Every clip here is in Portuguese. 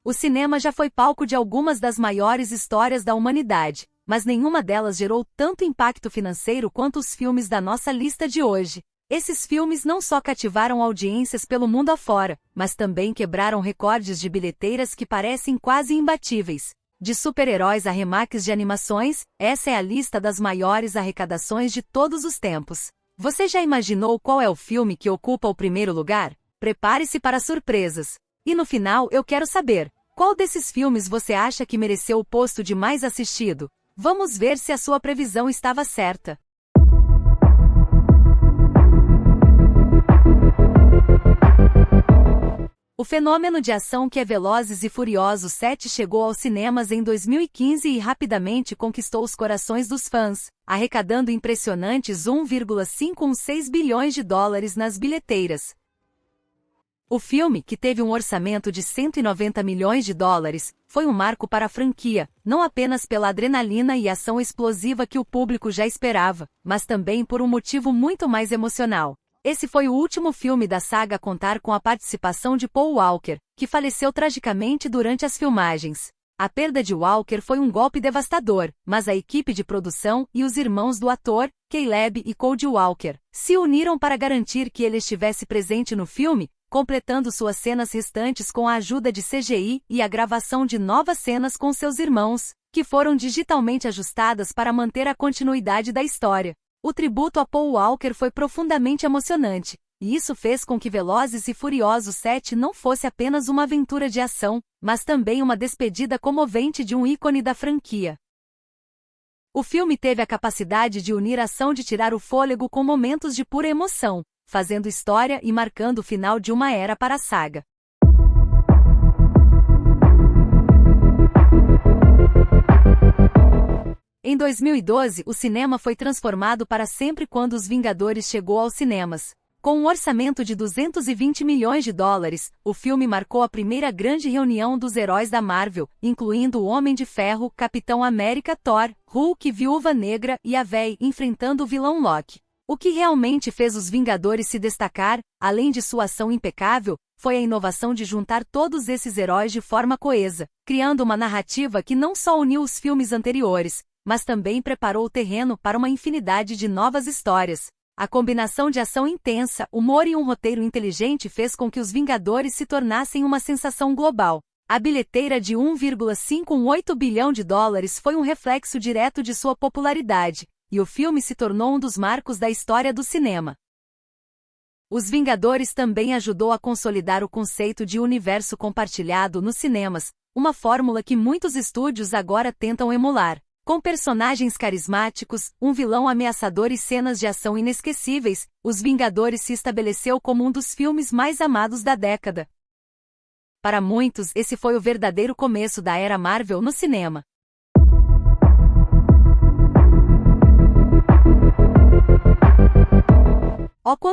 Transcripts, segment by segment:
O cinema já foi palco de algumas das maiores histórias da humanidade, mas nenhuma delas gerou tanto impacto financeiro quanto os filmes da nossa lista de hoje. Esses filmes não só cativaram audiências pelo mundo afora, mas também quebraram recordes de bilheteiras que parecem quase imbatíveis. De super-heróis a remakes de animações, essa é a lista das maiores arrecadações de todos os tempos. Você já imaginou qual é o filme que ocupa o primeiro lugar? Prepare-se para surpresas. E no final eu quero saber, qual desses filmes você acha que mereceu o posto de mais assistido? Vamos ver se a sua previsão estava certa. O fenômeno de ação que é Velozes e Furiosos 7 chegou aos cinemas em 2015 e rapidamente conquistou os corações dos fãs, arrecadando impressionantes 1,516 bilhões de dólares nas bilheteiras. O filme, que teve um orçamento de 190 milhões de dólares, foi um marco para a franquia, não apenas pela adrenalina e ação explosiva que o público já esperava, mas também por um motivo muito mais emocional. Esse foi o último filme da saga a contar com a participação de Paul Walker, que faleceu tragicamente durante as filmagens. A perda de Walker foi um golpe devastador, mas a equipe de produção e os irmãos do ator, Caleb e Cody Walker, se uniram para garantir que ele estivesse presente no filme, completando suas cenas restantes com a ajuda de CGI e a gravação de novas cenas com seus irmãos, que foram digitalmente ajustadas para manter a continuidade da história. O tributo a Paul Walker foi profundamente emocionante, e isso fez com que Velozes e Furiosos 7 não fosse apenas uma aventura de ação, mas também uma despedida comovente de um ícone da franquia. O filme teve a capacidade de unir a ação de tirar o fôlego com momentos de pura emoção, fazendo história e marcando o final de uma era para a saga. Em 2012, o cinema foi transformado para sempre quando Os Vingadores chegou aos cinemas. Com um orçamento de 220 milhões de dólares, o filme marcou a primeira grande reunião dos heróis da Marvel, incluindo o Homem de Ferro, Capitão América, Thor, Hulk, Viúva Negra e a Véi enfrentando o vilão Loki. O que realmente fez os Vingadores se destacar, além de sua ação impecável, foi a inovação de juntar todos esses heróis de forma coesa, criando uma narrativa que não só uniu os filmes anteriores, mas também preparou o terreno para uma infinidade de novas histórias. A combinação de ação intensa, humor e um roteiro inteligente fez com que Os Vingadores se tornassem uma sensação global. A bilheteira de 1,518 bilhão de dólares foi um reflexo direto de sua popularidade, e o filme se tornou um dos marcos da história do cinema. Os Vingadores também ajudou a consolidar o conceito de universo compartilhado nos cinemas, uma fórmula que muitos estúdios agora tentam emular. Com personagens carismáticos, um vilão ameaçador e cenas de ação inesquecíveis, Os Vingadores se estabeleceu como um dos filmes mais amados da década. Para muitos, esse foi o verdadeiro começo da era Marvel no cinema.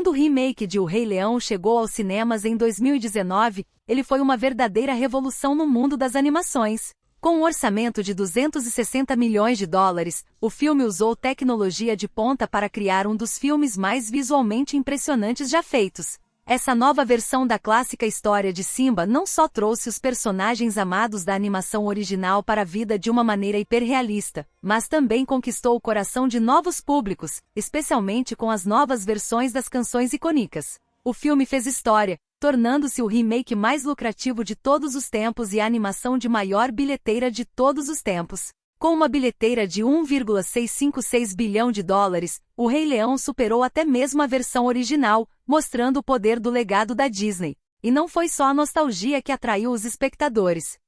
Quando o remake de O Rei Leão chegou aos cinemas em 2019, ele foi uma verdadeira revolução no mundo das animações. Com um orçamento de 260 milhões de dólares, o filme usou tecnologia de ponta para criar um dos filmes mais visualmente impressionantes já feitos. Essa nova versão da clássica história de Simba não só trouxe os personagens amados da animação original para a vida de uma maneira hiperrealista, mas também conquistou o coração de novos públicos, especialmente com as novas versões das canções icônicas. O filme fez história, tornando-se o remake mais lucrativo de todos os tempos e a animação de maior bilheteira de todos os tempos. Com uma bilheteira de 1,656 bilhão de dólares, O Rei Leão superou até mesmo a versão original, mostrando o poder do legado da Disney. E não foi só a nostalgia que atraiu os espectadores.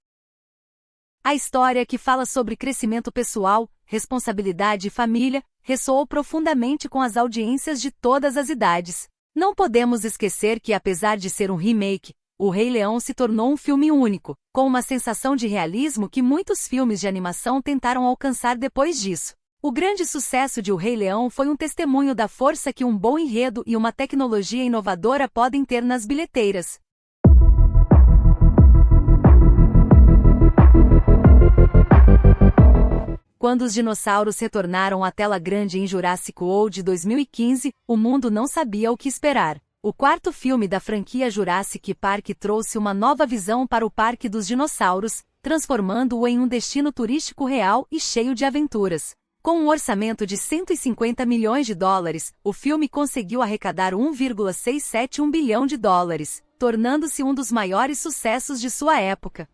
A história, que fala sobre crescimento pessoal, responsabilidade e família, ressoou profundamente com as audiências de todas as idades. Não podemos esquecer que, apesar de ser um remake, O Rei Leão se tornou um filme único, com uma sensação de realismo que muitos filmes de animação tentaram alcançar depois disso. O grande sucesso de O Rei Leão foi um testemunho da força que um bom enredo e uma tecnologia inovadora podem ter nas bilheteiras. Quando os dinossauros retornaram à tela grande em Jurassic World 2015, o mundo não sabia o que esperar. O quarto filme da franquia Jurassic Park trouxe uma nova visão para o Parque dos Dinossauros, transformando-o em um destino turístico real e cheio de aventuras. Com um orçamento de 150 milhões de dólares, o filme conseguiu arrecadar 1,671 bilhão de dólares, tornando-se um dos maiores sucessos de sua época.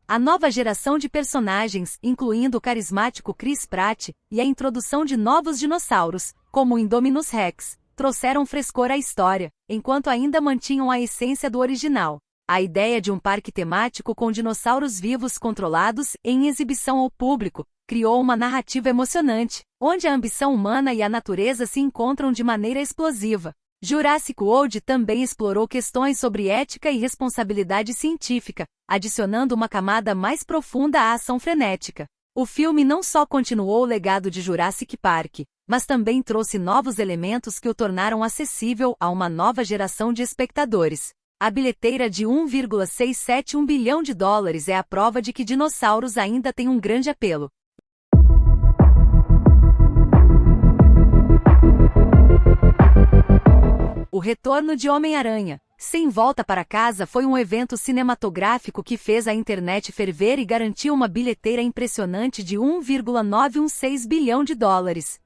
A nova geração de personagens, incluindo o carismático Chris Pratt, e a introdução de novos dinossauros, como o Indominus Rex, trouxeram frescor à história, enquanto ainda mantinham a essência do original. A ideia de um parque temático com dinossauros vivos controlados em exibição ao público criou uma narrativa emocionante, onde a ambição humana e a natureza se encontram de maneira explosiva. Jurassic World também explorou questões sobre ética e responsabilidade científica, adicionando uma camada mais profunda à ação frenética. O filme não só continuou o legado de Jurassic Park, mas também trouxe novos elementos que o tornaram acessível a uma nova geração de espectadores. A bilheteira de 1,671 bilhão de dólares é a prova de que dinossauros ainda têm um grande apelo. O retorno de Homem-Aranha, Sem Volta para Casa foi um evento cinematográfico que fez a internet ferver e garantiu uma bilheteira impressionante de 1,916 bilhão de dólares.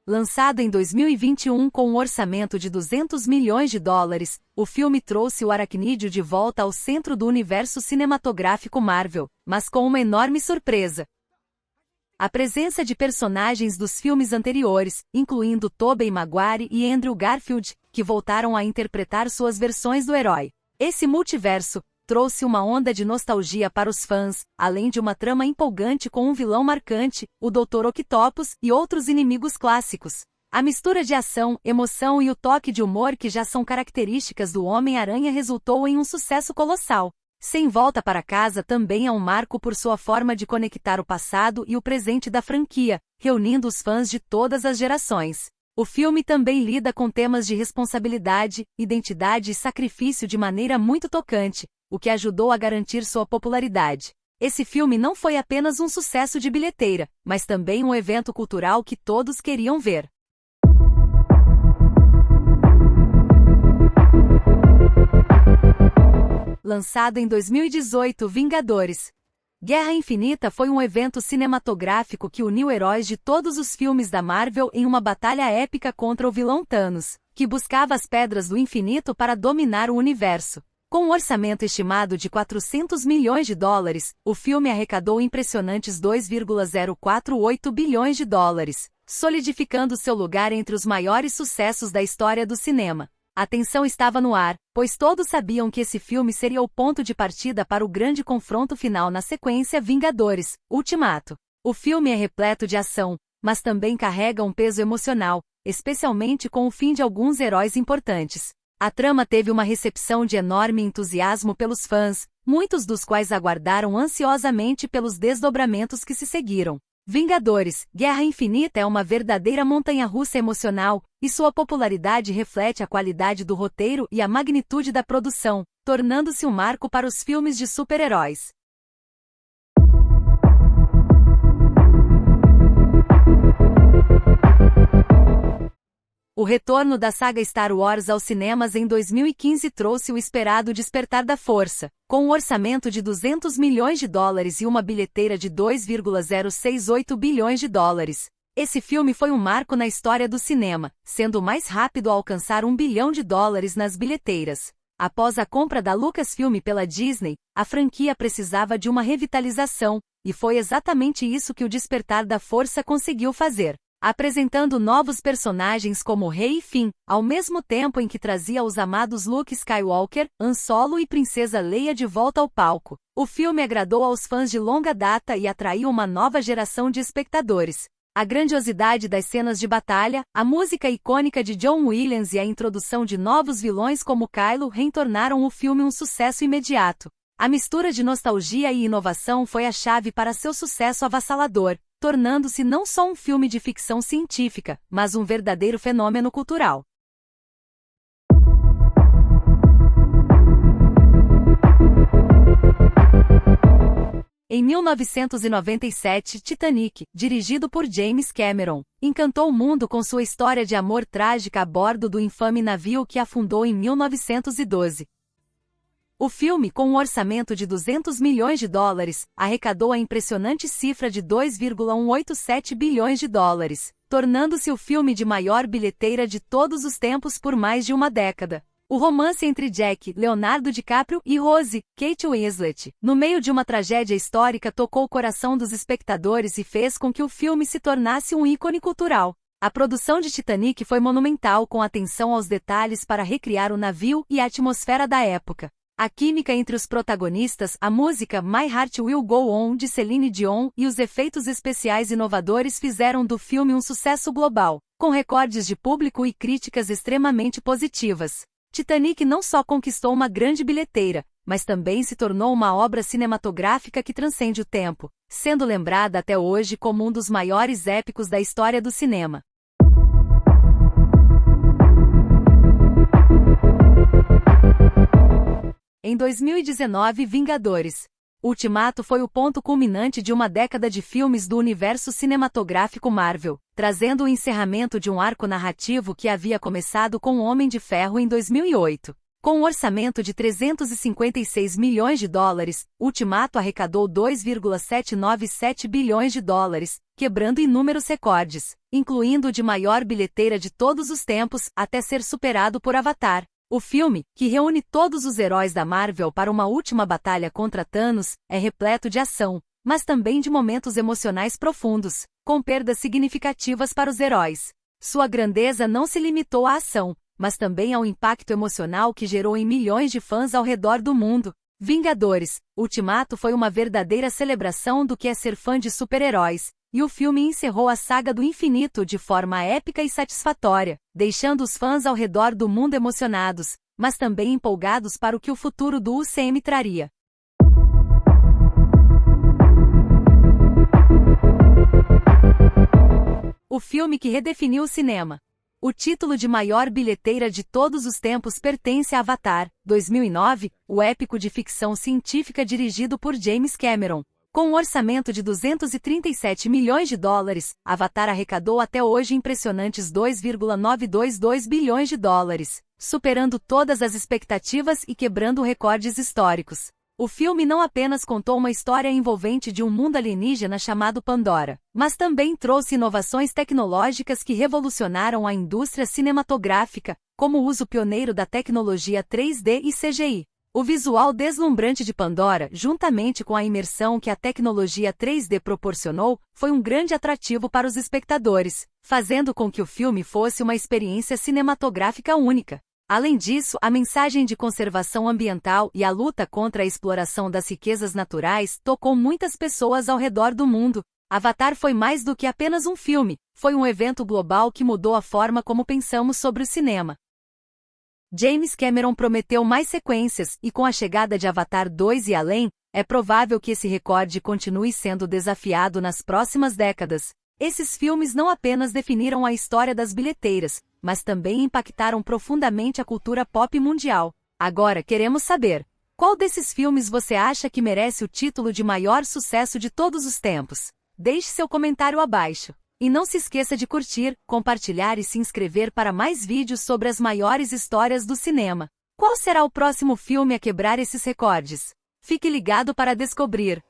Lançado em 2021 com um orçamento de 200 milhões de dólares, o filme trouxe o aracnídeo de volta ao centro do universo cinematográfico Marvel, mas com uma enorme surpresa. A presença de personagens dos filmes anteriores, incluindo Tobey Maguire e Andrew Garfield, que voltaram a interpretar suas versões do herói. Esse multiverso trouxe uma onda de nostalgia para os fãs, além de uma trama empolgante com um vilão marcante, o Dr. Octopus e outros inimigos clássicos. A mistura de ação, emoção e o toque de humor que já são características do Homem-Aranha resultou em um sucesso colossal. Sem Volta para Casa também é um marco por sua forma de conectar o passado e o presente da franquia, reunindo os fãs de todas as gerações. O filme também lida com temas de responsabilidade, identidade e sacrifício de maneira muito tocante, o que ajudou a garantir sua popularidade. Esse filme não foi apenas um sucesso de bilheteira, mas também um evento cultural que todos queriam ver. Lançado em 2018, Vingadores. Guerra Infinita foi um evento cinematográfico que uniu heróis de todos os filmes da Marvel em uma batalha épica contra o vilão Thanos, que buscava as Pedras do Infinito para dominar o universo. Com um orçamento estimado de 400 milhões de dólares, o filme arrecadou impressionantes 2,048 bilhões de dólares, solidificando seu lugar entre os maiores sucessos da história do cinema. A tensão estava no ar, pois todos sabiam que esse filme seria o ponto de partida para o grande confronto final na sequência Vingadores, Ultimato. O filme é repleto de ação, mas também carrega um peso emocional, especialmente com o fim de alguns heróis importantes. A trama teve uma recepção de enorme entusiasmo pelos fãs, muitos dos quais aguardaram ansiosamente pelos desdobramentos que se seguiram. Vingadores, Guerra Infinita é uma verdadeira montanha-russa emocional, e sua popularidade reflete a qualidade do roteiro e a magnitude da produção, tornando-se um marco para os filmes de super-heróis. O retorno da saga Star Wars aos cinemas em 2015 trouxe o esperado Despertar da Força, com um orçamento de 200 milhões de dólares e uma bilheteira de 2,068 bilhões de dólares. Esse filme foi um marco na história do cinema, sendo o mais rápido a alcançar 1 bilhão de dólares nas bilheteiras. Após a compra da Lucasfilm pela Disney, a franquia precisava de uma revitalização, e foi exatamente isso que o Despertar da Força conseguiu fazer, apresentando novos personagens como Rey e Finn, ao mesmo tempo em que trazia os amados Luke Skywalker, Han Solo e Princesa Leia de volta ao palco. O filme agradou aos fãs de longa data e atraiu uma nova geração de espectadores. A grandiosidade das cenas de batalha, a música icônica de John Williams e a introdução de novos vilões como Kylo Ren tornaram o filme um sucesso imediato. A mistura de nostalgia e inovação foi a chave para seu sucesso avassalador, tornando-se não só um filme de ficção científica, mas um verdadeiro fenômeno cultural. Em 1997, Titanic, dirigido por James Cameron, encantou o mundo com sua história de amor trágica a bordo do infame navio que afundou em 1912. O filme, com um orçamento de 200 milhões de dólares, arrecadou a impressionante cifra de 2,187 bilhões de dólares, tornando-se o filme de maior bilheteira de todos os tempos por mais de uma década. O romance entre Jack, Leonardo DiCaprio e Rose, Kate Winslet, no meio de uma tragédia histórica, tocou o coração dos espectadores e fez com que o filme se tornasse um ícone cultural. A produção de Titanic foi monumental, com atenção aos detalhes para recriar o navio e a atmosfera da época. A química entre os protagonistas, a música My Heart Will Go On de Celine Dion e os efeitos especiais inovadores fizeram do filme um sucesso global, com recordes de público e críticas extremamente positivas. Titanic não só conquistou uma grande bilheteira, mas também se tornou uma obra cinematográfica que transcende o tempo, sendo lembrada até hoje como um dos maiores épicos da história do cinema. Em 2019, Vingadores Ultimato foi o ponto culminante de uma década de filmes do universo cinematográfico Marvel, trazendo o encerramento de um arco narrativo que havia começado com o Homem de Ferro em 2008. Com um orçamento de 356 milhões de dólares, Ultimato arrecadou 2,797 bilhões de dólares, quebrando inúmeros recordes, incluindo o de maior bilheteira de todos os tempos, até ser superado por Avatar. O filme, que reúne todos os heróis da Marvel para uma última batalha contra Thanos, é repleto de ação, mas também de momentos emocionais profundos, com perdas significativas para os heróis. Sua grandeza não se limitou à ação, mas também ao impacto emocional que gerou em milhões de fãs ao redor do mundo. Vingadores Ultimato foi uma verdadeira celebração do que é ser fã de super-heróis, e o filme encerrou a saga do infinito de forma épica e satisfatória, deixando os fãs ao redor do mundo emocionados, mas também empolgados para o que o futuro do UCM traria. O filme que redefiniu o cinema. O título de maior bilheteira de todos os tempos pertence a Avatar, 2009, o épico de ficção científica dirigido por James Cameron. Com um orçamento de 237 milhões de dólares, Avatar arrecadou até hoje impressionantes 2,922 bilhões de dólares, superando todas as expectativas e quebrando recordes históricos. O filme não apenas contou uma história envolvente de um mundo alienígena chamado Pandora, mas também trouxe inovações tecnológicas que revolucionaram a indústria cinematográfica, como o uso pioneiro da tecnologia 3D e CGI. O visual deslumbrante de Pandora, juntamente com a imersão que a tecnologia 3D proporcionou, foi um grande atrativo para os espectadores, fazendo com que o filme fosse uma experiência cinematográfica única. Além disso, a mensagem de conservação ambiental e a luta contra a exploração das riquezas naturais tocou muitas pessoas ao redor do mundo. Avatar foi mais do que apenas um filme, foi um evento global que mudou a forma como pensamos sobre o cinema. James Cameron prometeu mais sequências, e com a chegada de Avatar 2 e além, é provável que esse recorde continue sendo desafiado nas próximas décadas. Esses filmes não apenas definiram a história das bilheteiras, mas também impactaram profundamente a cultura pop mundial. Agora queremos saber, qual desses filmes você acha que merece o título de maior sucesso de todos os tempos? Deixe seu comentário abaixo. E não se esqueça de curtir, compartilhar e se inscrever para mais vídeos sobre as maiores histórias do cinema. Qual será o próximo filme a quebrar esses recordes? Fique ligado para descobrir!